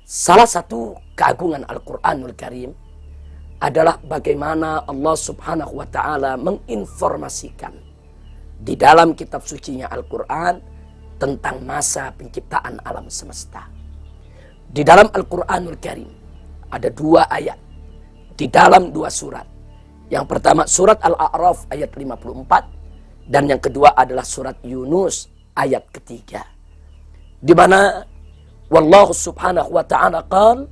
Salah satu keagungan Al-Quranul Karim adalah bagaimana Allah Subhanahu wa Ta'ala menginformasikan di dalam kitab sucinya Al-Quran tentang masa penciptaan alam semesta. Di dalam Al-Quranul Karim ada 2 ayat di dalam 2 surat. Yang pertama surat Al-A'raf ayat 54 dan yang kedua adalah surat Yunus ayat ketiga. Di mana Wallahu subhanahu wa ta'ala qala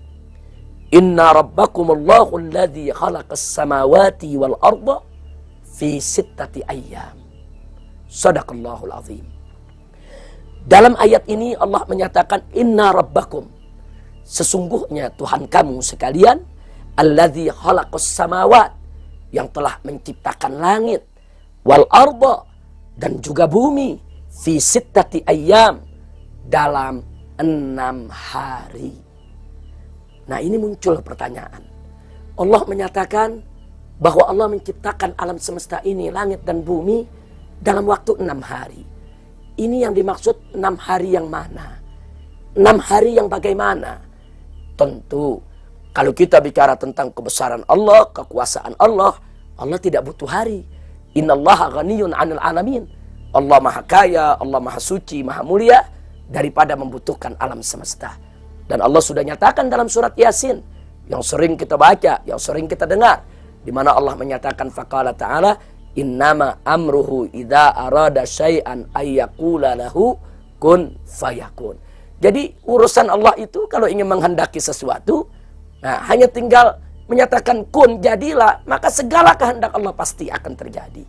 Inna rabbakumullahu alladhi khalaqas samawati wal arda fi 6 ayyam. Sadaqallahul azim. Dalam ayat ini Allah menyatakan Inna rabbakum, sesungguhnya Tuhan kamu sekalian, alladhi khalaqas samawat, yang telah menciptakan langit, wal arda, dan juga bumi, fi 6 ayyam, dalam 6 hari. Nah, ini muncul pertanyaan. Allah menyatakan bahwa Allah menciptakan alam semesta ini, langit dan bumi, dalam waktu 6 hari. Ini yang dimaksud 6 hari yang mana? 6 hari yang bagaimana? Tentu, kalau kita bicara tentang kebesaran Allah, kekuasaan Allah, Allah tidak butuh hari. Innallaha ghaniyun 'anil 'alamin. Allah maha kaya, Allah maha suci, maha mulia daripada membutuhkan alam semesta. Dan Allah sudah nyatakan dalam surat Yasin yang sering kita baca, yang sering kita dengar, di mana Allah menyatakan faqala ta'ala innama amruhu idza arada syai'an ayyaqula lahu kun fayakun. Jadi urusan Allah itu kalau ingin menghendaki sesuatu, nah hanya tinggal menyatakan kun, jadilah, maka segala kehendak Allah pasti akan terjadi.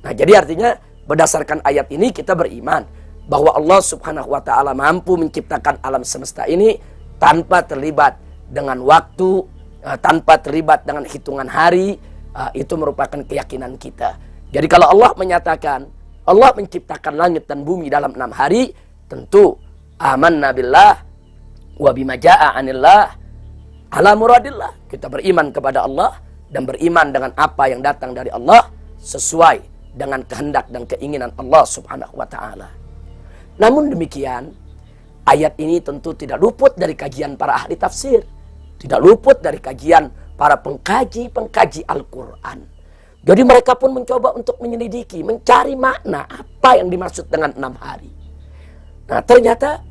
Nah, jadi artinya berdasarkan ayat ini kita beriman bahwa Allah Subhanahu wa Ta'ala mampu menciptakan alam semesta ini tanpa terlibat dengan waktu, tanpa terlibat dengan hitungan hari. Itu merupakan keyakinan kita. Jadi kalau Allah menyatakan Allah menciptakan langit dan bumi dalam 6 hari, tentu amanna billah wa bima jaa 'anillah ala muradillah. Kita beriman kepada Allah dan beriman dengan apa yang datang dari Allah sesuai dengan kehendak dan keinginan Allah Subhanahu wa Ta'ala. Namun demikian, ayat ini tentu tidak luput dari kajian para ahli tafsir. Tidak luput dari kajian para pengkaji Al-Quran. Jadi mereka pun mencoba untuk menyelidiki, mencari makna apa yang dimaksud dengan 6 hari. Nah, ternyata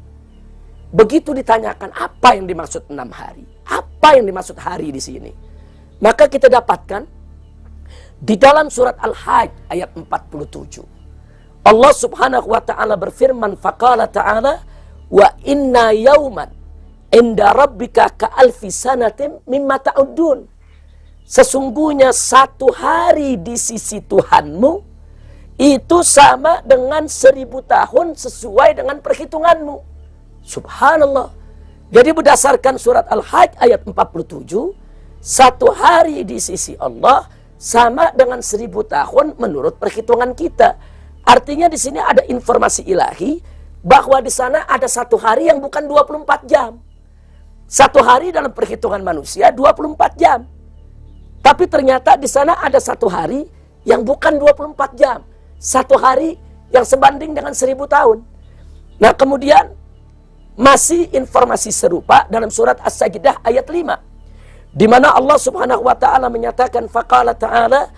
begitu ditanyakan apa yang dimaksud 6 hari. Apa yang dimaksud hari di sini? Maka kita dapatkan di dalam surat Al-Hajj ayat 47. Allah Subhanahu wa Ta'ala berfirman faqala ta'ala wa inna yauman inda rabbika ka'alfi sanatin mimma ta'uddun. Sesungguhnya 1 hari di sisi Tuhanmu itu sama dengan 1000 tahun sesuai dengan perhitunganmu. Subhanallah. Jadi berdasarkan surat Al-Hajj ayat 47, 1 hari di sisi Allah sama dengan 1000 tahun menurut perhitungan kita. Artinya di sini ada informasi ilahi bahwa di sana ada 1 hari yang bukan 24 jam. 1 hari dalam perhitungan manusia 24 jam. Tapi ternyata di sana ada 1 hari yang bukan 24 jam. 1 hari yang sebanding dengan 1000 tahun. Nah, kemudian masih informasi serupa dalam surat As-Sajdah ayat 5. Di mana Allah Subhanahu wa Ta'ala menyatakan faqala ta'ala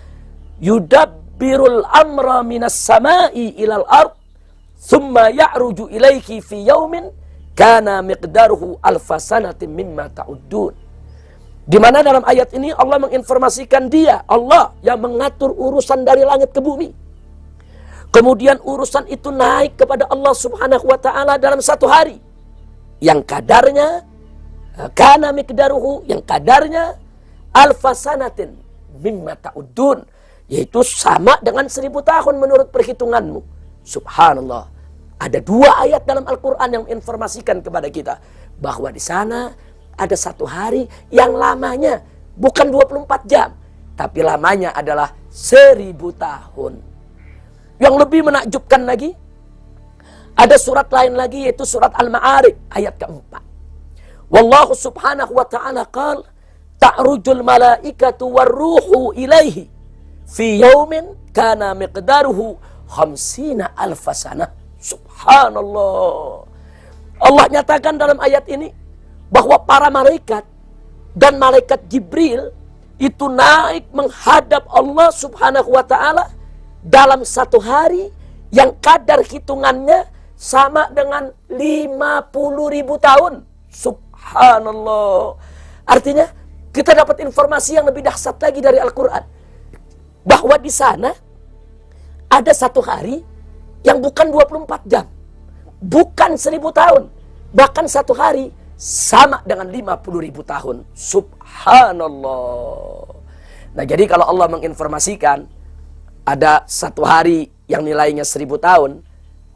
yudabbirul amra minas sama'i ilal ard thumma ya'ruju ilaiki fi yaumin kana miqdaruhu alfa sanatin mimma ta'uddun. Di mana dalam ayat ini Allah menginformasikan Dia, Allah yang mengatur urusan dari langit ke bumi. Kemudian urusan itu naik kepada Allah Subhanahu wa Ta'ala dalam 1 hari yang kadarnya kana miqdaruhu, yang kadarnya alfa sanatin mimma ta'uddun, yaitu sama dengan 1000 tahun menurut perhitunganmu. Subhanallah. Ada 2 ayat dalam Al-Quran yang menginformasikan kepada kita bahwa di sana ada 1 hari yang lamanya bukan 24 jam, tapi lamanya adalah 1000 tahun. Yang lebih menakjubkan lagi, ada surat lain lagi yaitu surat Al-Ma'arij ayat ke-4. Wallahu subhanahu wa ta'ala qala ta'rujul malaikatu warruhu ilaihi fi yaumin kana miqdaruhu 50 alfa sanah. Subhanallah. Allah nyatakan dalam ayat ini, bahwa para malaikat dan malaikat Jibril itu naik menghadap Allah Subhanahu wa ta'ala dalam satu hari yang kadar hitungannya sama dengan 50.000 tahun. Subhanallah. Artinya kita dapat informasi yang lebih dahsyat lagi dari Al-Quran, bahwa di sana ada satu hari yang bukan 24 jam, bukan 1000 tahun, bahkan satu hari sama dengan 50.000 tahun. Subhanallah. Nah, jadi kalau Allah menginformasikan ada satu hari yang nilainya 1000 tahun,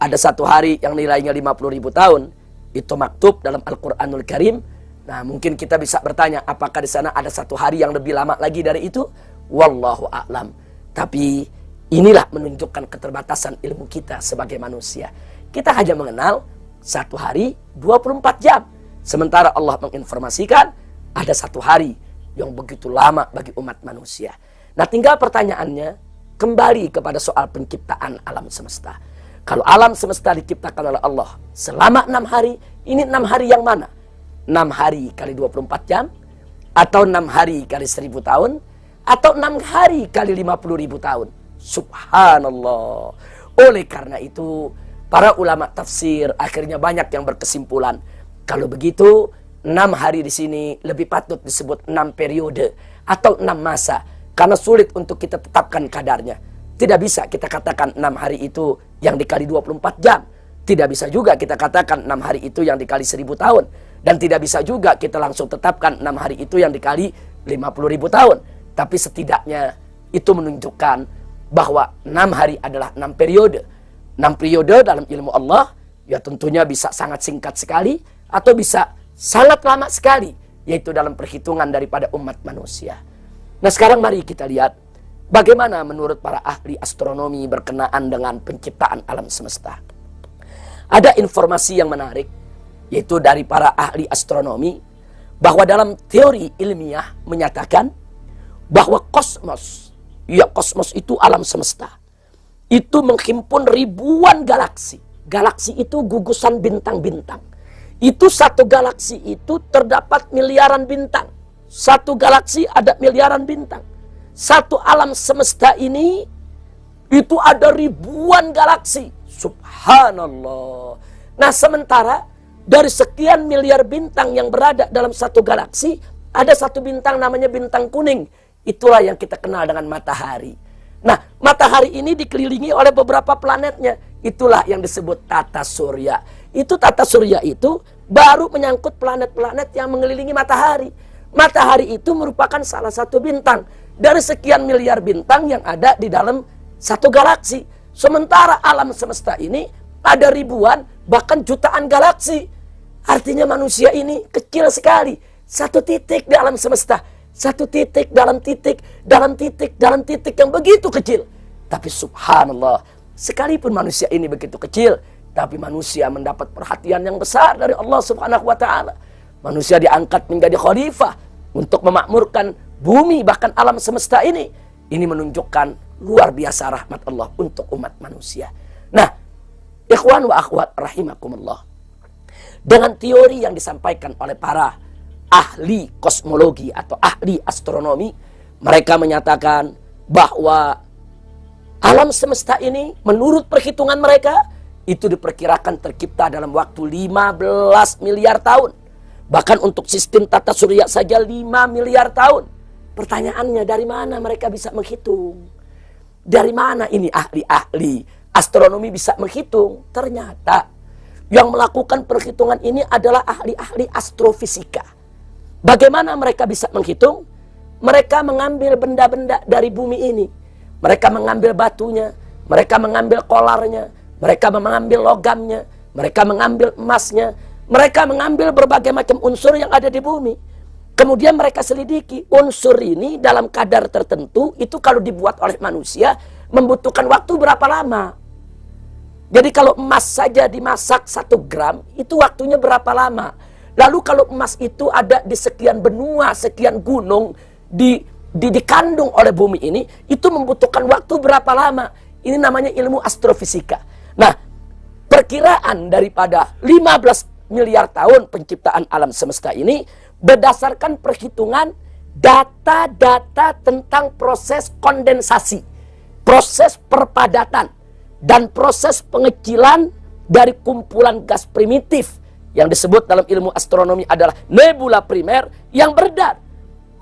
ada satu hari yang nilainya 50.000 tahun, itu maktub dalam Al-Quranul Karim. Nah, mungkin kita bisa bertanya, apakah di sana ada satu hari yang lebih lama lagi dari itu? Wallahu a'lam. Tapi inilah menunjukkan keterbatasan ilmu kita sebagai manusia. Kita hanya mengenal satu hari 24 jam. Sementara Allah menginformasikan ada satu hari yang begitu lama bagi umat manusia. Nah, tinggal pertanyaannya kembali kepada soal penciptaan alam semesta. Kalau alam semesta diciptakan oleh Allah selama 6 hari, ini 6 hari yang mana? 6 hari kali 24 jam? Atau 6 hari kali 1000 tahun? Atau 6 hari kali 50.000 tahun? Subhanallah. Oleh karena itu, para ulama tafsir akhirnya banyak yang berkesimpulan, kalau begitu 6 hari di sini lebih patut disebut 6 periode atau 6 masa, karena sulit untuk kita tetapkan kadarnya. Tidak bisa kita katakan 6 hari itu yang dikali 24 jam. Tidak bisa juga kita katakan 6 hari itu yang dikali 1000 tahun. Dan tidak bisa juga kita langsung tetapkan 6 hari itu yang dikali 50.000 tahun. Tapi setidaknya itu menunjukkan bahwa 6 hari adalah 6 periode. 6 periode dalam ilmu Allah ya tentunya bisa sangat singkat sekali atau bisa sangat lama sekali, yaitu dalam perhitungan daripada umat manusia. Nah, sekarang mari kita lihat bagaimana menurut para ahli astronomi berkenaan dengan penciptaan alam semesta. Ada informasi yang menarik, yaitu dari para ahli astronomi, bahwa dalam teori ilmiah menyatakan bahwa kosmos, ya kosmos itu alam semesta, itu menghimpun ribuan galaksi. Galaksi itu gugusan bintang-bintang. Itu satu galaksi itu terdapat miliaran bintang. Satu galaksi ada miliaran bintang. Satu alam semesta ini itu ada ribuan galaksi. Subhanallah. Nah, sementara dari sekian miliar bintang yang berada dalam satu galaksi, ada satu bintang namanya bintang kuning. Itulah yang kita kenal dengan matahari. Nah, matahari ini dikelilingi oleh beberapa planetnya. Itulah yang disebut tata surya. Itu tata surya itu baru menyangkut planet-planet yang mengelilingi matahari. Matahari itu merupakan salah satu bintang dari sekian miliar bintang yang ada di dalam satu galaksi. Sementara alam semesta ini ada ribuan, bahkan jutaan galaksi. Artinya manusia ini kecil sekali. Satu titik di alam semesta. Satu titik dalam titik, dalam titik, dalam titik yang begitu kecil. Tapi subhanallah, sekalipun manusia ini begitu kecil, tapi manusia mendapat perhatian yang besar dari Allah Subhanahu wa ta'ala. Manusia diangkat menjadi khalifah untuk memakmurkan bumi, bahkan alam semesta ini. Ini menunjukkan luar biasa rahmat Allah untuk umat manusia. Nah, ikhwan wa akhwat rahimakumullah, dengan teori yang disampaikan oleh para ahli kosmologi atau ahli astronomi, mereka menyatakan bahwa alam semesta ini menurut perhitungan mereka itu diperkirakan tercipta dalam waktu 15 miliar tahun. Bahkan untuk sistem tata surya saja 5 miliar tahun. Pertanyaannya, dari mana mereka bisa menghitung? Dari mana ini ahli-ahli astronomi bisa menghitung? Ternyata yang melakukan perhitungan ini adalah ahli-ahli astrofisika. Bagaimana mereka bisa menghitung? Mereka mengambil benda-benda dari bumi ini. Mereka mengambil batunya, mereka mengambil kolarnya, mereka mengambil logamnya, mereka mengambil emasnya, mereka mengambil berbagai macam unsur yang ada di bumi. Kemudian mereka selidiki unsur ini dalam kadar tertentu, itu kalau dibuat oleh manusia membutuhkan waktu berapa lama. Jadi kalau emas saja dimasak 1 gram, itu waktunya berapa lama. Lalu kalau emas itu ada di sekian benua, sekian gunung, dikandung oleh bumi ini, itu membutuhkan waktu berapa lama. Ini namanya ilmu astrofisika. Nah, perkiraan daripada 15 miliar tahun penciptaan alam semesta ini berdasarkan perhitungan data-data tentang proses kondensasi, proses perpadatan, dan proses pengecilan dari kumpulan gas primitif yang disebut dalam ilmu astronomi adalah nebula primer yang beredar.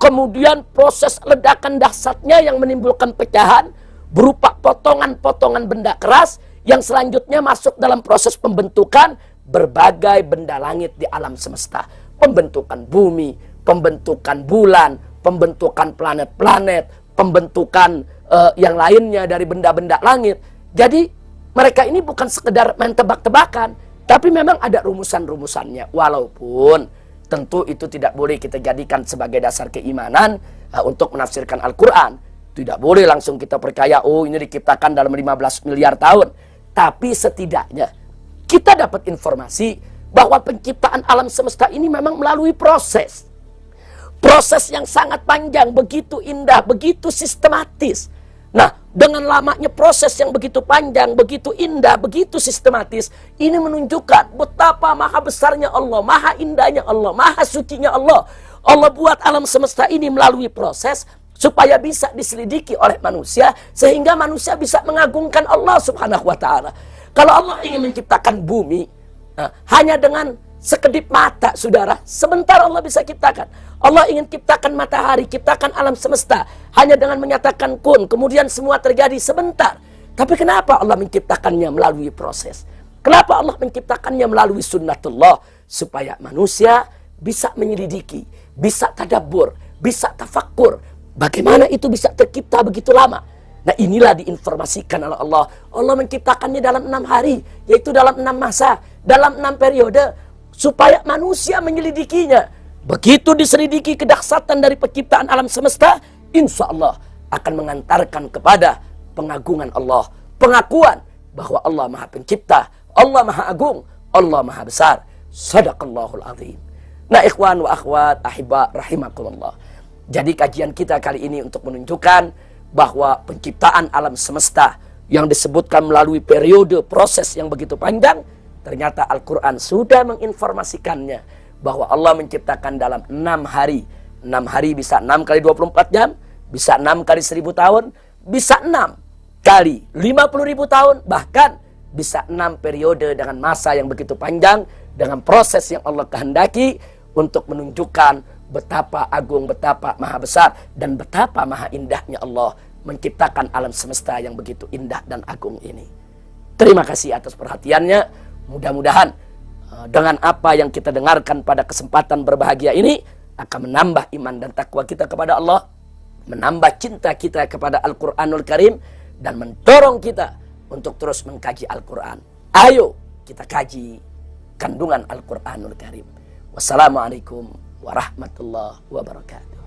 Kemudian proses ledakan dahsyatnya yang menimbulkan pecahan berupa potongan-potongan benda keras yang selanjutnya masuk dalam proses pembentukan berbagai benda langit di alam semesta. Pembentukan bumi, pembentukan bulan, pembentukan planet-planet, pembentukan yang lainnya dari benda-benda langit. Jadi mereka ini bukan sekedar main tebak-tebakan, tapi memang ada rumusan-rumusannya. Walaupun tentu itu tidak boleh kita jadikan sebagai dasar keimanan untuk menafsirkan Al-Quran. Tidak boleh langsung kita percaya, oh ini diciptakan dalam 15 miliar tahun. Tapi setidaknya kita dapat informasi bahwa penciptaan alam semesta ini memang melalui proses. Proses yang sangat panjang, begitu indah, begitu sistematis. Nah, dengan lamanya proses yang begitu panjang, begitu indah, begitu sistematis, ini menunjukkan betapa maha besarnya Allah, maha indahnya Allah, maha sucinya Allah. Allah buat alam semesta ini melalui proses supaya bisa diselidiki oleh manusia, sehingga manusia bisa mengagungkan Allah subhanahu wa ta'ala. Kalau Allah ingin menciptakan bumi, hanya dengan sekedip mata, saudara, sebentar Allah bisa ciptakan. Allah ingin ciptakan matahari, ciptakan alam semesta, hanya dengan menyatakan kun, kemudian semua terjadi sebentar. Tapi kenapa Allah menciptakannya melalui proses? Kenapa Allah menciptakannya melalui sunnatullah? Supaya manusia bisa menyelidiki, bisa tadabbur, bisa tafakkur. Bagaimana itu bisa tercipta begitu lama? Nah, inilah diinformasikan oleh Allah. Allah menciptakannya dalam 6 hari, yaitu dalam 6 masa, dalam 6 periode, supaya manusia menyelidikinya. Begitu diselidiki kedahsyatan dari penciptaan alam semesta, insya Allah akan mengantarkan kepada pengagungan Allah, pengakuan bahwa Allah Maha Pencipta, Allah Maha Agung, Allah Maha Besar. Shadaqallahul azim. Nah, ikhwan wa akhwat ahibba rahimakumullah. Jadi kajian kita kali ini untuk menunjukkan bahwa penciptaan alam semesta yang disebutkan melalui periode proses yang begitu panjang, ternyata Al-Quran sudah menginformasikannya bahwa Allah menciptakan dalam 6 hari. 6 hari bisa 6 kali 24 jam, bisa 6 kali 1000 tahun, bisa 6 kali 50.000 tahun, bahkan bisa 6 periode dengan masa yang begitu panjang, dengan proses yang Allah kehendaki untuk menunjukkan betapa agung, betapa maha besar, dan betapa maha indahnya Allah menciptakan alam semesta yang begitu indah dan agung ini. Terima kasih atas perhatiannya. Mudah-mudahan dengan apa yang kita dengarkan pada kesempatan berbahagia ini akan menambah iman dan takwa kita kepada Allah, menambah cinta kita kepada Al-Quranul Karim, dan mendorong kita untuk terus mengkaji Al-Quran. Ayo kita kaji kandungan Al-Quranul Karim. Wassalamualaikum warahmatullahi wabarakatuh.